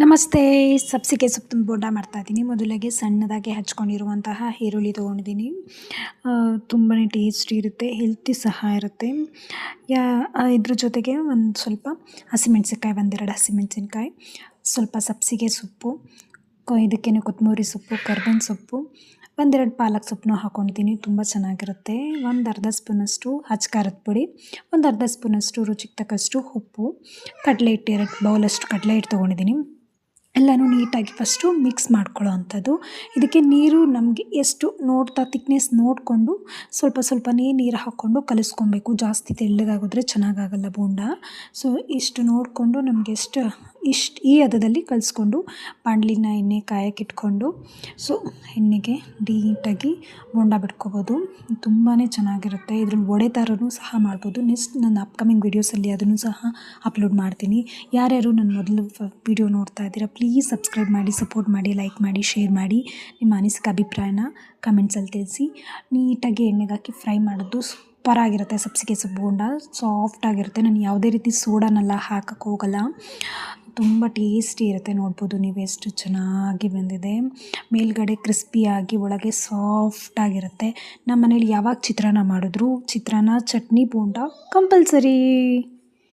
ನಮಸ್ತೆ. ಸಬ್ಸಿಗೆ ಸೊಪ್ಪು ಬೋಂಡ ಮಾಡ್ತಾಯಿದ್ದೀನಿ. ಮೊದಲಿಗೆ ಸಣ್ಣದಾಗಿ ಹಚ್ಕೊಂಡಿರುವಂತಹ ಈರುಳ್ಳಿ ತೊಗೊಂಡಿದ್ದೀನಿ. ತುಂಬಾ ಟೇಸ್ಟಿ ಇರುತ್ತೆ, ಹೆಲ್ತಿ ಸಹ ಇರುತ್ತೆ. ಇದ್ರ ಜೊತೆಗೆ ಒಂದು ಸ್ವಲ್ಪ ಹಸಿಮೆಣಸಿನ್ಕಾಯಿ, ಒಂದೆರಡು ಹಸಿಮೆಣಸಿನ್ಕಾಯಿ, ಸ್ವಲ್ಪ ಸಬ್ಸಿಗೆ ಸೊಪ್ಪು, ಇದಕ್ಕೇನೆ ಕೊತ್ತಂಬರಿ ಸೊಪ್ಪು, ಕರ್ಬೇವಿನ ಸೊಪ್ಪು, ಒಂದೆರಡು ಪಾಲಕ್ ಸೊಪ್ಪನ್ನು ಹಾಕ್ಕೊಂಡಿದ್ದೀನಿ. ತುಂಬ ಚೆನ್ನಾಗಿರುತ್ತೆ. ಒಂದು ಅರ್ಧ ಸ್ಪೂನಷ್ಟು ಖಾರದ ಪುಡಿ, ಒಂದು ಅರ್ಧ ಸ್ಪೂನಷ್ಟು ರುಚಿಗೆ ತಕ್ಕಷ್ಟು ಉಪ್ಪು, ಕಡಲೆ ಹಿಟ್ಟು 2 ಬೌಲಷ್ಟು ಕಡಲೆ ಹಿಟ್ಟು ತೊಗೊಂಡಿದ್ದೀನಿ. ಎಲ್ಲನೂ ನೀಟಾಗಿ ಫಸ್ಟು ಮಿಕ್ಸ್ ಮಾಡ್ಕೊಳ್ಳೋ ಅಂಥದ್ದು. ಇದಕ್ಕೆ ನೀರು ನಮಗೆ ಎಷ್ಟು ನೋಡ್ತಾ ಥಿಕ್ನೆಸ್ ನೋಡಿಕೊಂಡು ಸ್ವಲ್ಪನೇ ನೀರು ಹಾಕ್ಕೊಂಡು ಕಲಿಸ್ಕೊಬೇಕು. ಜಾಸ್ತಿ ತೆಳ್ಳಗಾಗಿದ್ರೆ ಚೆನ್ನಾಗಾಗಲ್ಲ ಬೋಂಡ. ಸೊ ಇಷ್ಟು ನೋಡಿಕೊಂಡು ನಮಗೆ ಈ ಹದದಲ್ಲಿ ಕಲಿಸ್ಕೊಂಡು ಬಾಣಲಿನ ಎಣ್ಣೆ ಕಾಯಕ್ಕಿಟ್ಕೊಂಡು ಎಣ್ಣೆಗೆ ನೀಟಾಗಿ ಬೋಂಡ ಬಿಟ್ಕೋಬೋದು. ತುಂಬಾ ಚೆನ್ನಾಗಿರುತ್ತೆ. ಇದ್ರಲ್ಲಿ ವಡೆ ಥರನೂ ಸಹ ಮಾಡ್ಬೋದು. ನೆಕ್ಸ್ಟ್ ನನ್ನ ಅಪ್ಕಮಿಂಗ್ ವೀಡಿಯೋಸಲ್ಲಿ ಅದನ್ನು ಸಹ ಅಪ್ಲೋಡ್ ಮಾಡ್ತೀನಿ. ಯಾರ್ಯಾರು ನನ್ನ ಮೊದಲು ವೀಡಿಯೋ ನೋಡ್ತಾ ಇದ್ದೀರಾ ಪ್ಲೀಸ್ ಸಬ್ಸ್ಕ್ರೈಬ್ ಮಾಡಿ, ಸಪೋರ್ಟ್ ಮಾಡಿ, ಲೈಕ್ ಮಾಡಿ, ಶೇರ್ ಮಾಡಿ. ನಿಮ್ಮ ಅನಿಸಿಕೆ ಅಭಿಪ್ರಾಯನ ಕಮೆಂಟ್ಸಲ್ಲಿ ತಿಳಿಸಿ. ನೀಟಾಗಿ ಎಣ್ಣೆಗೆ ಹಾಕಿ ಫ್ರೈ ಮಾಡೋದು ಸೂಪರಾಗಿರುತ್ತೆ. ಸಬ್ಸಿಗೆ ಸೊಪ್ಪು ಬೋಂಡ ಸಾಫ್ಟಾಗಿರುತ್ತೆ. ನಾನು ಯಾವುದೇ ರೀತಿ ಸೋಡಾನೆಲ್ಲ ಹಾಕಕ್ಕೆ ಹೋಗಲ್ಲ. ತುಂಬ ಟೇಸ್ಟಿ ಇರುತ್ತೆ. ನೋಡ್ಬೋದು ನೀವು ಎಷ್ಟು ಚೆನ್ನಾಗಿ ಬಂದಿದೆ. ಮೇಲ್ಗಡೆ ಕ್ರಿಸ್ಪಿಯಾಗಿ ಒಳಗೆ ಸಾಫ್ಟಾಗಿರುತ್ತೆ. ನಮ್ಮ ಮನೇಲಿ ಯಾವಾಗ ಚಿತ್ರಾನ್ನ ಮಾಡಿದ್ರು ಚಿತ್ರಾನ್ನ, ಚಟ್ನಿ, ಬೋಂಡ ಕಂಪಲ್ಸರಿ.